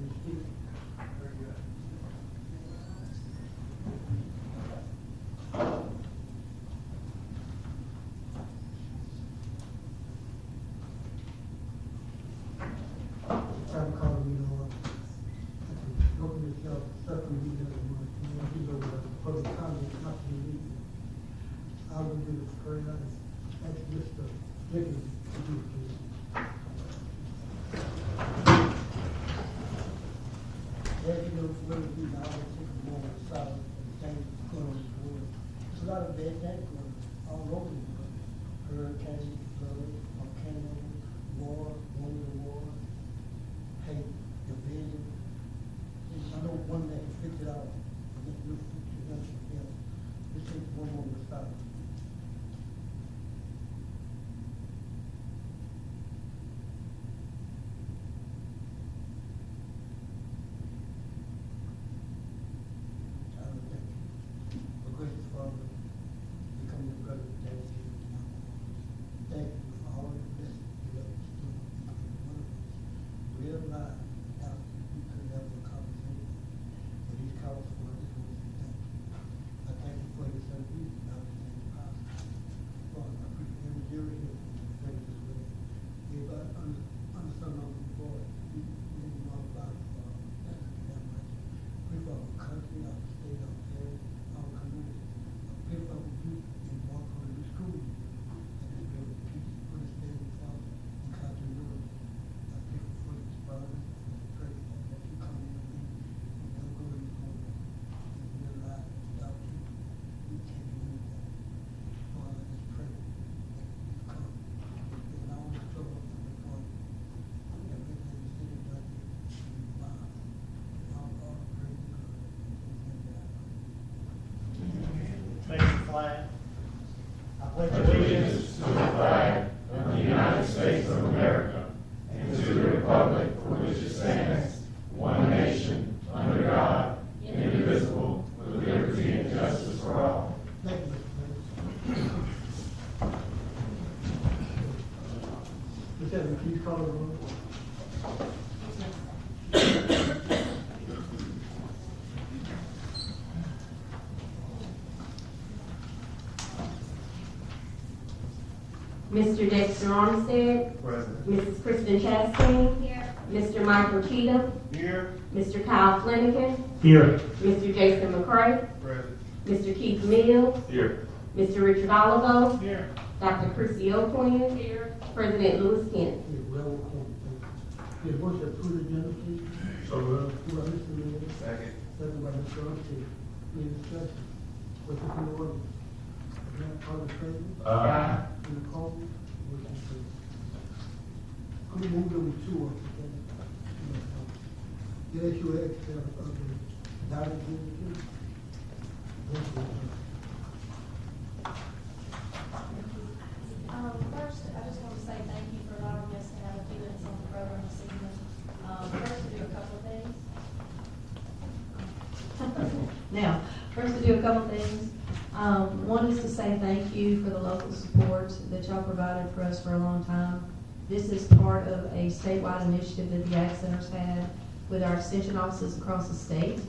you speak. Very good. I'm calling you know, open yourself, certainly you know, he's over the public comment, not to be. I will do this prayer, ask Mr. Dickens to do it, please. As you know, for those people, I always think of more solid and things going on in the world. There's a lot of bad things going on all over the world. Hurricanes, flood, volcanoes, war, war, hate, division. I know one that can fix it all. This new situation, this takes one more to stop. Gracious Father, we come to brother today. Thank you for all the blessings you have bestowed on each one of us. Realize without you, we could never accomplish anything. For these calls for us, we say thank you. I thank you for your son Jesus, now we thank you possible. Father, I pray for every dear here, pray this way. Everybody under some of the boy, you know all about it, Father. Thank you that much. Pray for our country, our state, our area, our community. Pray for our youth and walk on the school. And just pray with peace, understanding, Father, and continuity. I pray for this brother, and I pray that you come in and never go in this moment. And realize that without you, we can't do anything. Father, I just pray that you come and all the trouble from the point. Everything said and done here, you mind. And all praise and glory. Face the flag. I pledge Allegiance to the flag of the United States of America and to the republic for which it stands, one nation, under God, indivisible, with liberty and justice for all. Thank you, Mr. President. Ms. Evans, please call the roll. Mr. Dexter Armstead. Present. Mrs. Kristen Chastain. Here. Mr. Michael Cheatham. Here. Mr. Kyle Flanagan. Here. Mr. Jason McCray. Present. Mr. Keith Mills. Here. Mr. Richard Olivo. Here. Dr. Chrissy O'Quinn. Here. President Louis Kent. Yes, roll call, thank you. Yes, motion to approve the agenda, please. So moved. Moved by Mr. Mills, Second. second by Mr. Armstead. Any discussion? What's the order? All in favor? Aye. Any opposed? Motion carries. I'm gonna move number 2 up, okay? Yes, you asked, the data, please. First, I just want to say thank you for allowing us to have a few minutes on the program this evening. First, to do a couple of things. Now, first to do a couple of things. One is to say thank you for the local support that y'all provided for us for a long time. This is part of a statewide initiative that the Ag Center's had with our extension offices across the state,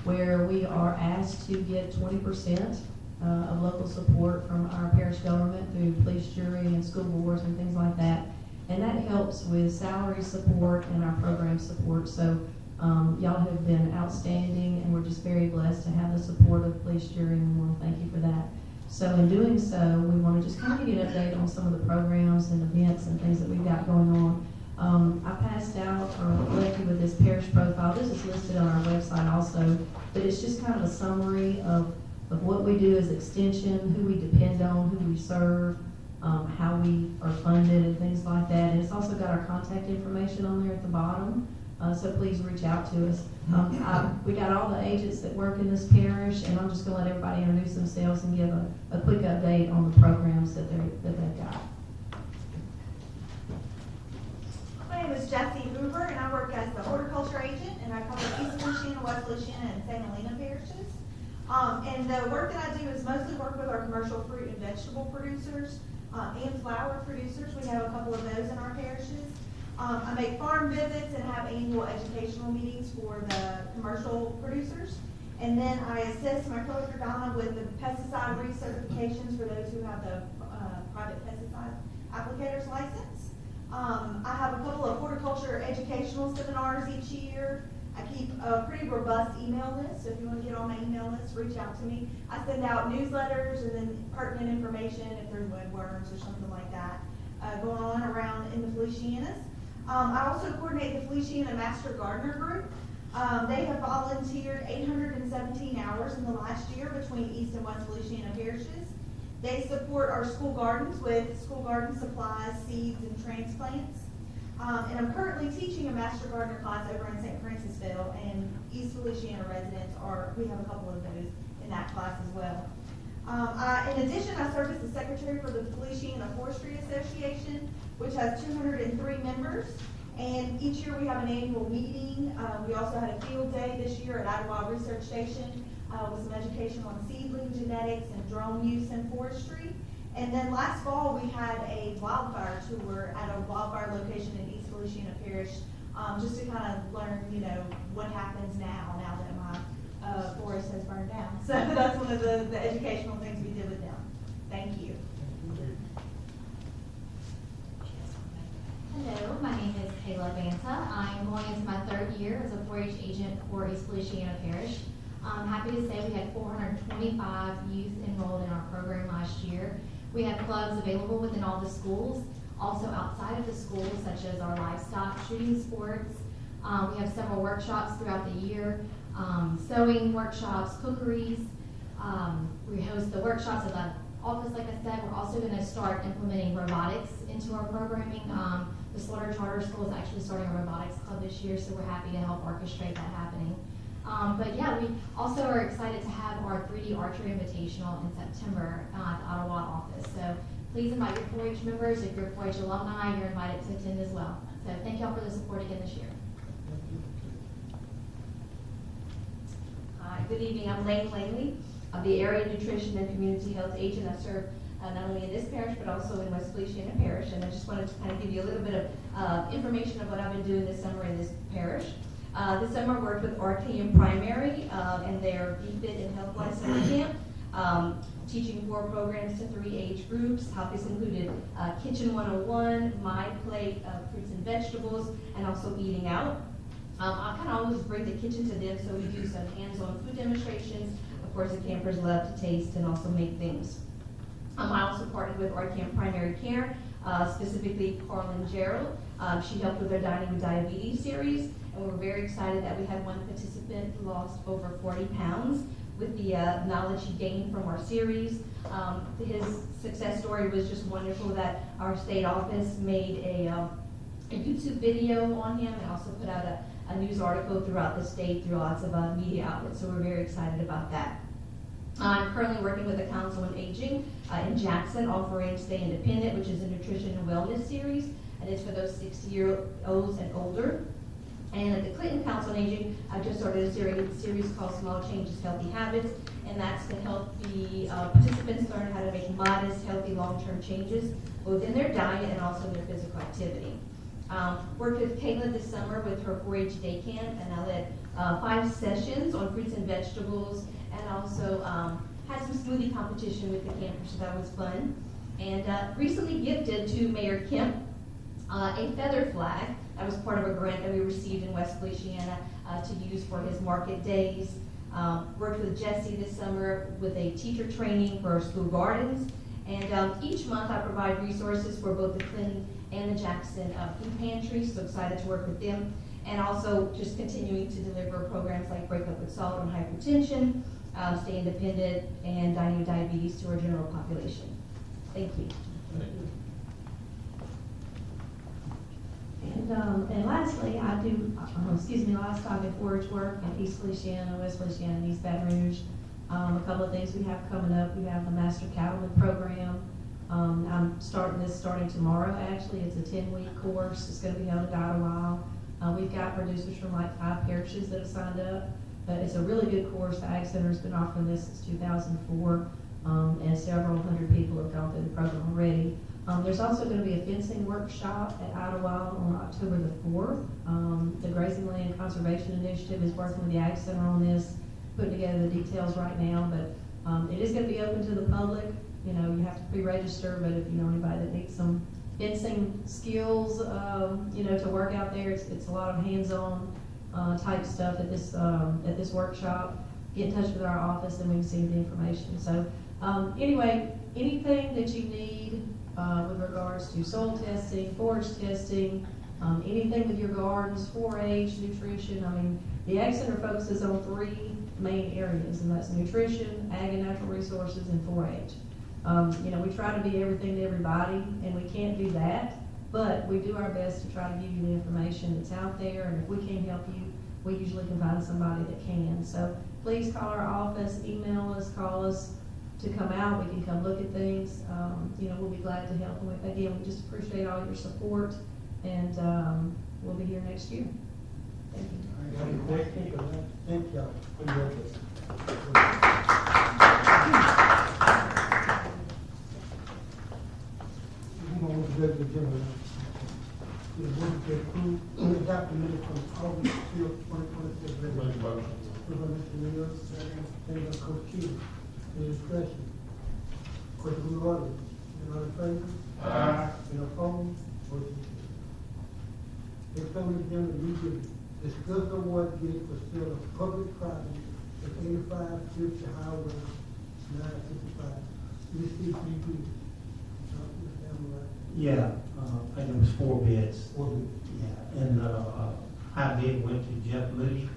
where we are asked to get 20% of local support from our parish government through police, jury, and school boards and things like that. And that helps with salary support and our program support. So y'all have been outstanding, and we're just very blessed to have the support of police, jury, and we want to thank you for that. So in doing so, we want to just kind of give you an update on some of the programs and events and things that we've got going on. I passed out or left you with this parish profile. This is listed on our website also, but it's just kind of a summary of what we do as extension, who we depend on, who we serve, how we are funded and things like that. And it's also got our contact information on there at the bottom, so please reach out to us. We got all the agents that work in this parish, and I'm just going to let everybody introduce themselves and give a quick update on the programs that they've got. My name is Jessie Hoover, and I work as the horticulture agent, and I cover East Feliciana, West Feliciana, and St. Helena parishes. And the work that I do is mostly work with our commercial fruit and vegetable producers and flower producers. We have a couple of those in our parishes. I make farm visits and have annual educational meetings for the commercial producers. And then I assist my coworker Donna with the pesticide recertifications for those who have the private pesticide applicator's license. I have a couple of horticulture educational seminars each year. I keep a pretty robust email list, so if you want to get on my email list, reach out to me. I send out newsletters and then pertinent information if there's woodworms or something like that going on around in the Felicianas. I also coordinate the Feliciana Master Gardener Group. They have volunteered 817 hours in the last year between East and West Feliciana parishes. They support our school gardens with school garden supplies, seeds, and transplants. And I'm currently teaching a Master Gardener class over in St. Francisville, and East Feliciana residents we have a couple of those in that class as well. In addition, I serve as the secretary for the Feliciana Forestry Association, which has 203 members. And each year we have an annual meeting. We also had a field day this year at Idlewild Research Station with some education on seedling genetics and drone use in forestry. And then last fall we had a wildfire tour at a wildfire location in East Feliciana Parish, just to kind of learn, what happens now that my forest has burned down. So that's one of the educational things we did with them. Thank you. Hello, my name is Kayla Banta. I'm going into my third year as a 4-H agent for East Feliciana Parish. I'm happy to say we had 425 youth enrolled in our program last year. We have clubs available within all the schools, also outside of the schools, such as our livestock shooting sports. We have several workshops throughout the year, sewing workshops, cookeries. We host the workshops at the office, like I said. We're also going to start implementing robotics into our programming. The Slaughter Charter School is actually starting a robotics club this year, so we're happy to help orchestrate that happening. But yeah, we also are excited to have our 3D Archery Invitational in September at the Ottawa office. So please invite your 4-H members. If you're 4-H alumni, you're invited to attend as well. So thank y'all for the support again this year. Hi, good evening. I'm Lane Langley. I'm the Area Nutrition and Community Health Agent. I serve not only in this parish, but also in West Feliciana Parish. And I just wanted to kind of give you a little bit of information of what I've been doing this summer in this parish. This summer I worked with RKM Primary and their BFIT and Health License Camp, teaching 4 programs to 3 age groups. Topics included Kitchen 101, My Plate, fruits and vegetables, and also eating out. I kind of always bring the kitchen to them, so we do some hands-on food demonstrations. Of course, the campers love to taste and also make things. I also partnered with RKM Primary Care, specifically Carlin Gerald. She helped with our Dining with Diabetes series, and we're very excited that we had one participant who lost over 40 pounds with the knowledge he gained from our series. His success story was just wonderful, that our state office made a YouTube video on him and also put out a news article throughout the state through lots of media outlets, so we're very excited about that. I'm currently working with the Council on Aging in Jackson, offering Stay Independent, which is a nutrition and wellness series, and it's for those 60-year-olds and older. And at the Clinton Council on Aging, I just started a series called Small Changes, Healthy Habits, and that's to help the participants learn how to make modest, healthy, long-term changes, both in their diet and also in their physical activity. Worked with Kayla this summer with her 4-H day camp, and I led 5 sessions on fruits and vegetables, and also had some smoothie competition with the campers, so that was fun. And recently gifted to Mayor Kemp a feather flag. That was part of a grant that we received in West Feliciana to use for his market days. Worked with Jesse this summer with a teacher training for our school gardens. And each month I provide resources for both the Clinton and the Jackson food pantries, so excited to work with them. And also just continuing to deliver programs like Break Up with Salt on hypertension, Stay Independent, and Dining with Diabetes to our general population. Thank you. And lastly, I do, livestock and forage work in East Feliciana, West Feliciana, and East Baton Rouge. A couple of things we have coming up. We have the Master Cattleman Program. I'm starting tomorrow, actually. It's a 10-week course. It's going to be held at Ottawa. We've got producers from like 5 parishes that have signed up. But it's a really good course. The Ag Center has been offering this since 2004, and several hundred people have gone through the program already. There's also going to be a fencing workshop at Idlewild on October the 4th. The Grazing Land Conservation Initiative is working with the Ag Center on this, putting together the details right now, but it is going to be open to the public. You know, you have to pre-register, but if you know anybody that needs some fencing skills, you know, to work out there, it's a lot of hands-on type stuff at this workshop. Get in touch with our office and we can send you the information. So anyway, anything that you need with regards to soil testing, forage testing, anything with your gardens, 4-H, nutrition. I mean, the Ag Center focuses on 3 main areas, and that's nutrition, ag and natural resources, and 4-H. You know, we try to be everything to everybody, and we can't do that, but we do our best to try to give you the information that's out there, and if we can't help you, we usually can find somebody that can. So please call our office, email us, call us to come out. We can come look at things. You know, we'll be glad to help. And again, we just appreciate all your support, and we'll be here next year. Thank you. Any questions? Thank y'all for your work. Move on to the regular general. The board to approve, adopt the minutes from August 5th, 2026. regular. Make a motion. Move by Mr. Mills, second by Coach Key. Any discussion? Question from the audience? Any other favor? Aye. Any opposed? Motion carries. Next on the agenda, we will discuss award bid for sale of public property at 8550 Highway 955. This is CPP. Yeah, I think it was 4 bids. Or the Yeah, and high bid went to Jeff Moody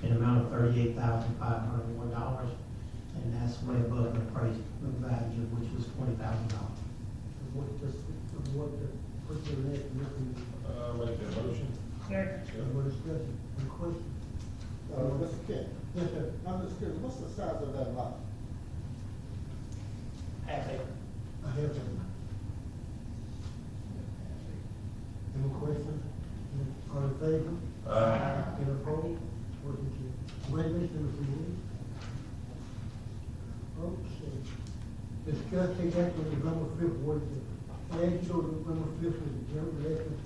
in amount of $38,501, and that's way above the price value, which was $20,000. what the last meeting, Make that motion. what discussion, any question? Mr. Kent, Yes, sir. I'm just curious, what's the size of that lot? Half acre. I have that. Any questions? All in favor? Aye. Any opposed? Motion carries. Congratulations, Mr. Moody. Okay. Discuss take action on November 5th, what is it? Last year, November 5th was the general election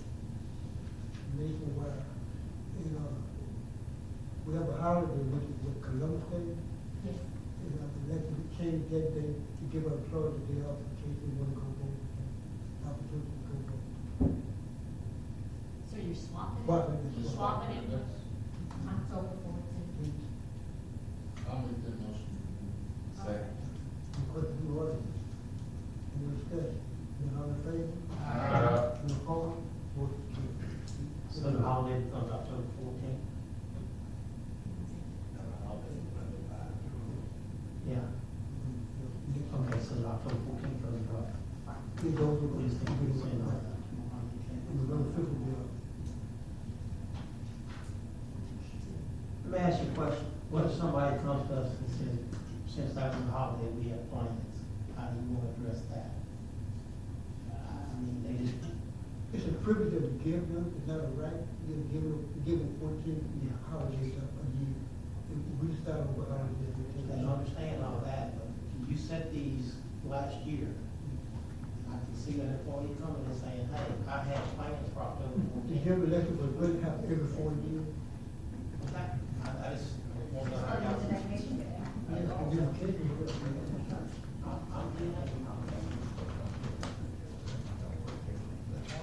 nationwide. And, we have a holiday, which is what, Columbus Day? Yes. And, election, we changed that day to give our employees a day off in case they want to go vote. Opportunity to go vote. So you're swapping it? Swapping it. You're swapping it with October 14th? I'll make that motion. Second. Any questions from the audience? Any discussion? Any all in favor? Aye. Any opposed? Motion carries. So the holiday becomes October 14th? Yeah. Okay, so October 14th goes up. It goes with Please think we say no. November 5th will be up. Let me ask you a question. What if somebody comes to us and says, since that was a holiday, we have plans? How do you want to address that? I mean, they just, It's a privilege that we give them, it's not a right, you give them 14 Yeah. holidays a year. If we start over holidays, we I take. understand all that, but you set these last year. I can see an employee coming and saying, hey, I have plans for October The 14th. general election was really happen every 4 years. Okay. I just want to know how y'all. Yes, the general election was every 4 years.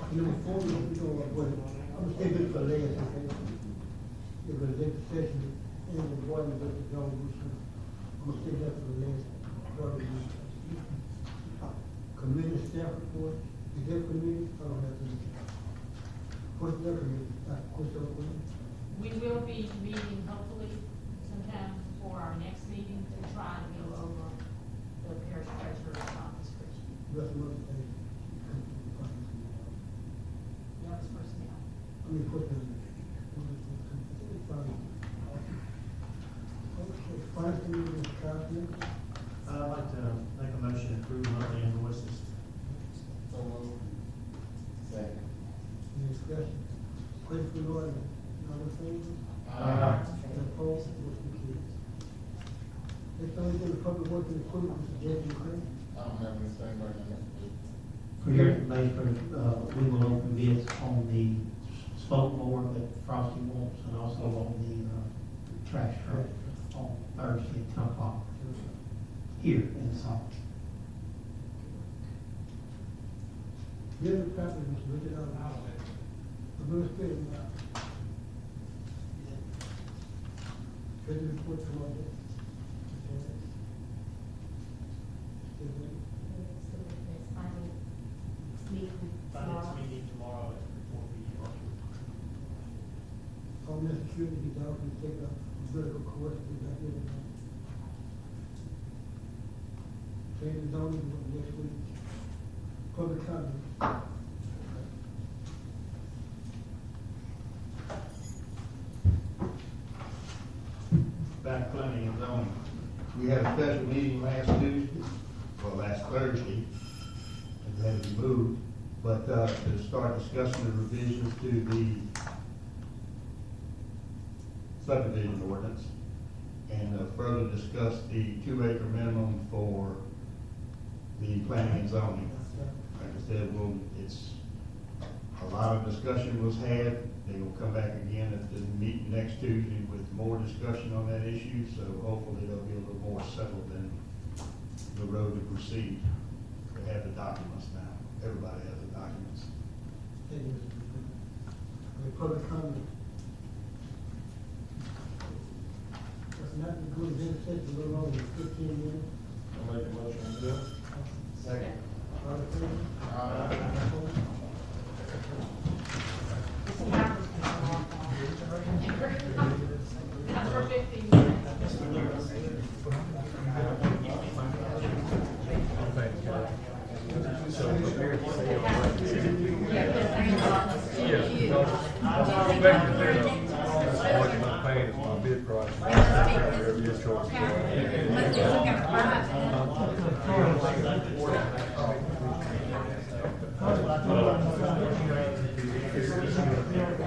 Before we go, I'm gonna say this for last, okay? It was a session, and the board was at John Bush. I'm gonna say that for the last part of the committee staff report. Is that committee? I don't have to. What's that committee? What's that committee? We will be meeting hopefully sometime before our next meeting to try to go over the parish treasurer's job description. That's another thing. That was personnel. I mean, put them. Okay, finance committee, Mr. Cosley. I'd like to make a motion to approve monthly invoices. So moved. Second. Any discussion? Question from the audience? All in favor? Aye. Any opposed? Motion carries. Next on the public works and equipment, Mr. Jason Craig. I don't have anything right now. For your information, we will open bids on the smoke board that Frosty wants, and also on the trash truck on Thursday at 10 o'clock here in the summer. Give the property, Mr. Richard, the Louis Field, Treasury report tomorrow. Finance meeting tomorrow at 4 p.m. Homeland Security, he's out to take a vertical course, we're not here tonight. Planning and zoning, next week. Public comment. Back planning and zoning. We had a special meeting last Tuesday, or last Thursday, and had to be moved, but to start discussing the revisions to the subdivision ordinance, and further discuss the 2-acre minimum for the planning and zoning. Like I said, a lot of discussion was had. They will come back again at the meeting next Tuesday with more discussion on that issue, so hopefully they'll be a little more settled than the road to proceed. We have the documents now. Everybody has the documents. Thank you, Mr. President. Any public comment? That's not the good, then set a little longer than 15 minutes. I'll make a motion to do it. Second. All in favor? For 15 minutes. Thank you.